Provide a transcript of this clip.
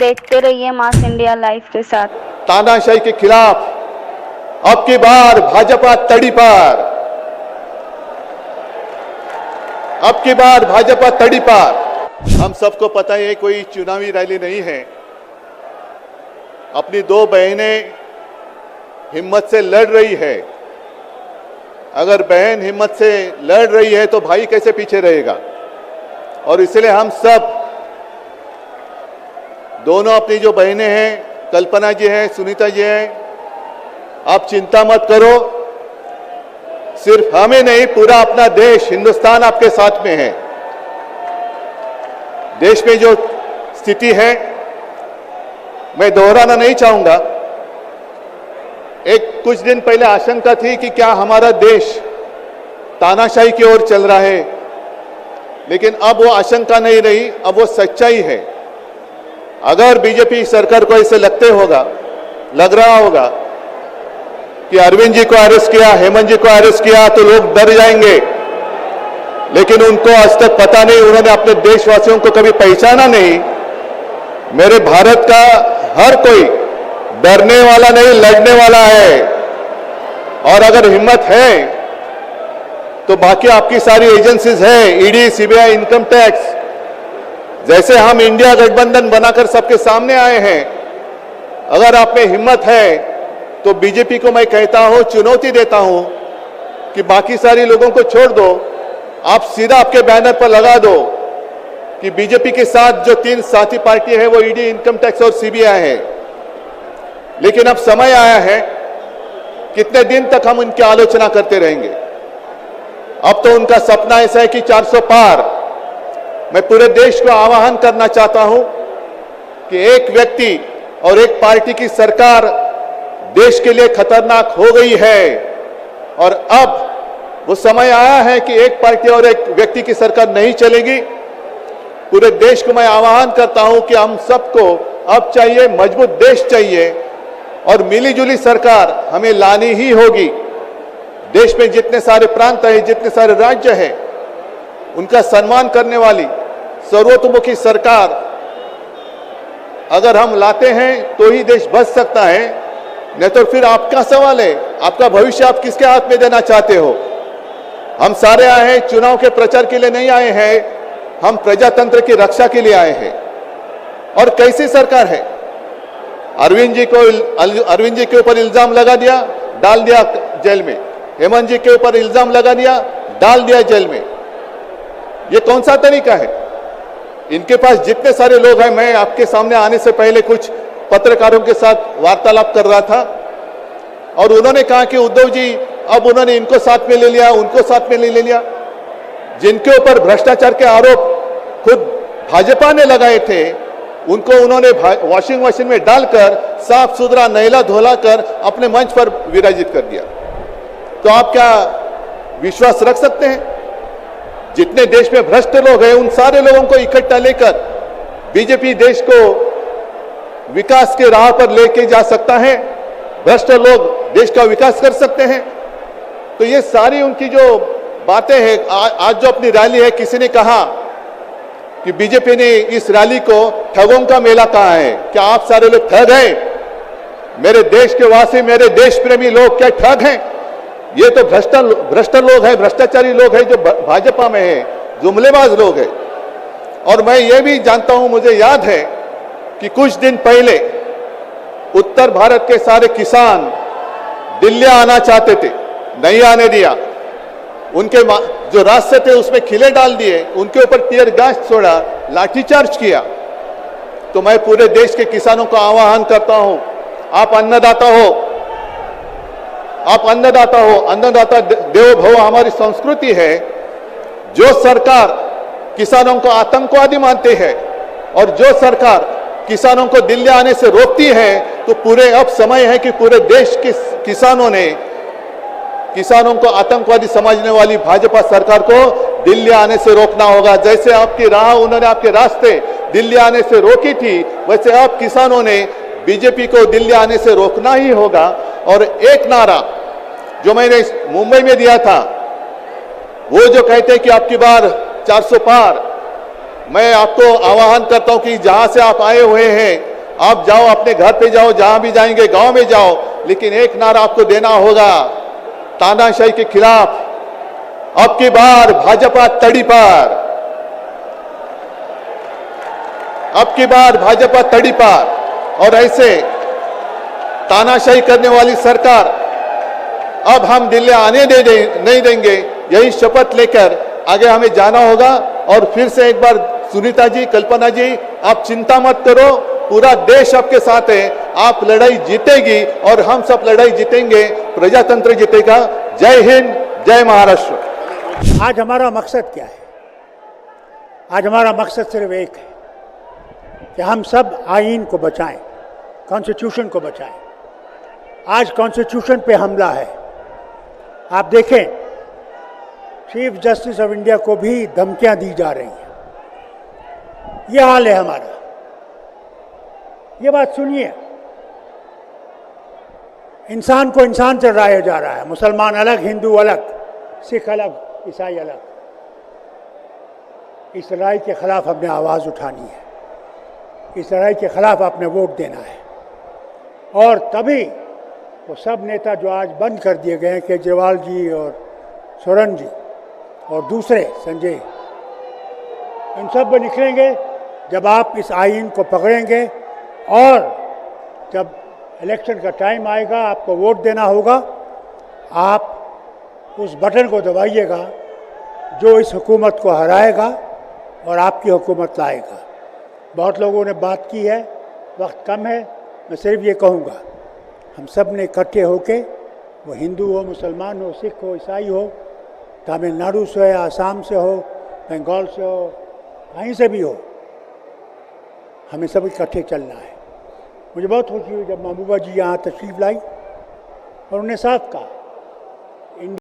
देखते रहिए मास India live के साथ। तानाशाही के खिलाफ अब की बार भाजपा तड़ी पार, अब की बार भाजपा तड़ी पार। हम सबको पता है कोई चुनावी रैली नहीं है। अपनी दो बहनें हिम्मत से लड़ रही है। अगर बहन हिम्मत से लड़ रही है तो भाई कैसे पीछे रहेगा। और इसलिए हम सब दोनों अपनी जो बहनें हैं, कल्पना जी हैं, सुनीता जी हैं, आप चिंता मत करो। सिर्फ हमें नहीं, पूरा अपना देश हिंदुस्तान आपके साथ में है। देश में जो स्थिति है मैं दोहराना नहीं चाहूंगा। एक कुछ दिन पहले आशंका थी कि क्या हमारा देश तानाशाही की ओर चल रहा है, लेकिन अब वो आशंका नहीं रही, अब वो सच्चाई है। अगर बीजेपी सरकार को ऐसे लग रहा होगा कि अरविंद जी को अरेस्ट किया, हेमंत जी को अरेस्ट किया तो लोग डर जाएंगे, लेकिन उनको आज तक पता नहीं, उन्होंने अपने देशवासियों को कभी पहचाना नहीं। मेरे भारत का हर कोई डरने वाला नहीं, लड़ने वाला है। और अगर हिम्मत है तो बाकी आपकी सारी एजेंसीज है, ईडी, सीबीआई, इनकम टैक्स, जैसे हम इंडिया गठबंधन बनाकर सबके सामने आए हैं। अगर आप में हिम्मत है तो बीजेपी को मैं कहता हूं, चुनौती देता हूं कि बाकी सारी लोगों को छोड़ दो, आप सीधा आपके बैनर पर लगा दो कि बीजेपी के साथ जो 3 साथी पार्टी है वो ईडी, इनकम टैक्स और सीबीआई है। लेकिन अब समय आया है, कितने दिन तक हम उनकी आलोचना करते रहेंगे। अब तो उनका सपना ऐसा है कि 400 पार। मैं पूरे देश को आह्वान करना चाहता हूं कि एक व्यक्ति और एक पार्टी की सरकार देश के लिए खतरनाक हो गई है। और अब वो समय आया है कि एक पार्टी और एक व्यक्ति की सरकार नहीं चलेगी। पूरे देश को मैं आह्वान करता हूं कि हम सबको अब चाहिए, मजबूत देश चाहिए और मिलीजुली सरकार हमें लानी ही होगी। देश में जितने सारे प्रांत हैं, जितने सारे राज्य हैं, उनका सम्मान करने वाली सर्वतोमुखी सरकार अगर हम लाते हैं तो ही देश बच सकता है। नहीं तो फिर आपका सवाल है, आपका भविष्य आप किसके हाथ में देना चाहते हो। हम सारे आए हैं चुनाव के प्रचार के लिए नहीं आए हैं, हम प्रजातंत्र की रक्षा के लिए आए हैं। और कैसी सरकार है। अरविंद जी के ऊपर इल्जाम लगा दिया, डाल दिया जेल में। हेमंत जी के ऊपर इल्जाम लगा दिया, डाल दिया जेल में। ये कौन सा तरीका है। इनके पास जितने सारे लोग हैं, मैं आपके सामने आने से पहले कुछ पत्रकारों के साथ वार्तालाप कर रहा था और उन्होंने कहा कि उद्धव जी अब उन्होंने इनको साथ में ले लिया, उनको साथ में ले लिया। जिनके ऊपर भ्रष्टाचार के आरोप खुद भाजपा ने लगाए थे, उनको उन्होंने वॉशिंग मशीन में डालकर साफ सुथरा नहला धोला कर अपने मंच पर विराजित कर दिया। तो आप क्या विश्वास रख सकते हैं। जितने देश में भ्रष्ट लोग हैं, उन सारे लोगों को इकट्ठा लेकर बीजेपी देश को विकास के राह पर लेके जा सकता है। भ्रष्ट लोग देश का विकास कर सकते हैं। तो ये सारी उनकी जो बातें हैं, आज जो अपनी रैली है, किसी ने कहा कि बीजेपी ने इस रैली को ठगों का मेला कहा है। क्या आप सारे लोग ठग हैं। मेरे देश के वासी, मेरे देश प्रेमी लोग क्या ठग हैं। ये तो भ्रष्ट लोग हैं, भ्रष्टाचारी लोग हैं जो भाजपा में है, जुमलेबाज लोग हैं। और मैं ये भी जानता हूं, मुझे याद है कि कुछ दिन पहले उत्तर भारत के सारे किसान दिल्ली आना चाहते थे, नहीं आने दिया। उनके जो रास्ते थे उसमें खिले डाल दिए, उनके ऊपर टीयर गैस छोड़ा, लाठीचार्ज किया। तो मैं पूरे देश के किसानों को आह्वान करता हूं, आप अन्नदाता हो, आप अन्नदाता हो, अन्नदाता देवो भव हमारी संस्कृति है। जो सरकार किसानों को आतंकवादी मानते हैं और जो सरकार किसानों को दिल्ली आने से रोकती है, तो पूरे अब समय है कि पूरे देश के किसानों को आतंकवादी समझने वाली भाजपा सरकार को दिल्ली आने से रोकना होगा। जैसे आपकी राह, उन्होंने आपके रास्ते दिल्ली आने से रोकी थी, वैसे अब किसानों ने बीजेपी को दिल्ली आने से रोकना ही होगा। और एक नारा जो मैंने मुंबई में दिया था, वो जो कहते हैं कि आपकी बार 400 पार, मैं आपको आह्वान करता हूं कि जहां से आप आए हुए हैं आप जाओ, अपने घर पे जाओ, जहां भी जाएंगे, गांव में जाओ, लेकिन एक नारा आपको देना होगा तानाशाही के खिलाफ। अब की बार भाजपा तड़ी पार, अब की बार भाजपा तड़ी पार। और ऐसे तानाशाही करने वाली सरकार अब हम दिल्ली आने नहीं देंगे। यही शपथ लेकर आगे हमें जाना होगा। और फिर से एक बार सुनीता जी, कल्पना जी, आप चिंता मत करो, पूरा देश आपके साथ है। आप लड़ाई जीतेगी और हम सब लड़ाई जीतेंगे, प्रजातंत्र जीतेगा। जय हिंद, जय महाराष्ट्र। आज हमारा मकसद क्या है? आज हमारा मकसद सिर्फ एक है कि हम सब आईन को बचाएं, कॉन्स्टिट्यूशन को बचाएं। आज कॉन्स्टिट्यूशन पे हमला है। आप देखें, चीफ जस्टिस ऑफ इंडिया को भी धमकियां दी जा रही हैं। ये हाल है हमारा। ये बात सुनिए, इंसान को इंसान से लड़ाया जा रहा है। मुसलमान अलग, हिंदू अलग, सिख अलग, ईसाई अलग। इस लड़ाई के खिलाफ हमने आवाज़ उठानी है। इस लड़ाई के खिलाफ आपने वोट देना है। और तभी वो सब नेता जो आज बंद कर दिए गए हैं, केजरीवाल जी और सोरेन जी और दूसरे संजय, इन सब में निकलेंगे जब आप इस आईन को पकड़ेंगे। और जब इलेक्शन का टाइम आएगा, आपको वोट देना होगा, आप उस बटन को दबाइएगा जो इस हुकूमत को हराएगा और आपकी हुकूमत लाएगा। बहुत लोगों ने बात की है, वक्त कम है, मैं सिर्फ ये कहूँगा, हम सब ने इकट्ठे होके, वो हिंदू हो, मुसलमान हो, सिख हो, ईसाई हो, तमिलनाडु से हो, आसाम से हो, बंगाल से हो, कहीं से भी हो, हमें सब इकट्ठे चलना है। मुझे बहुत खुशी हुई जब महबूबा जी यहाँ तशरीफ़ लाई और उन्हें साफ कहा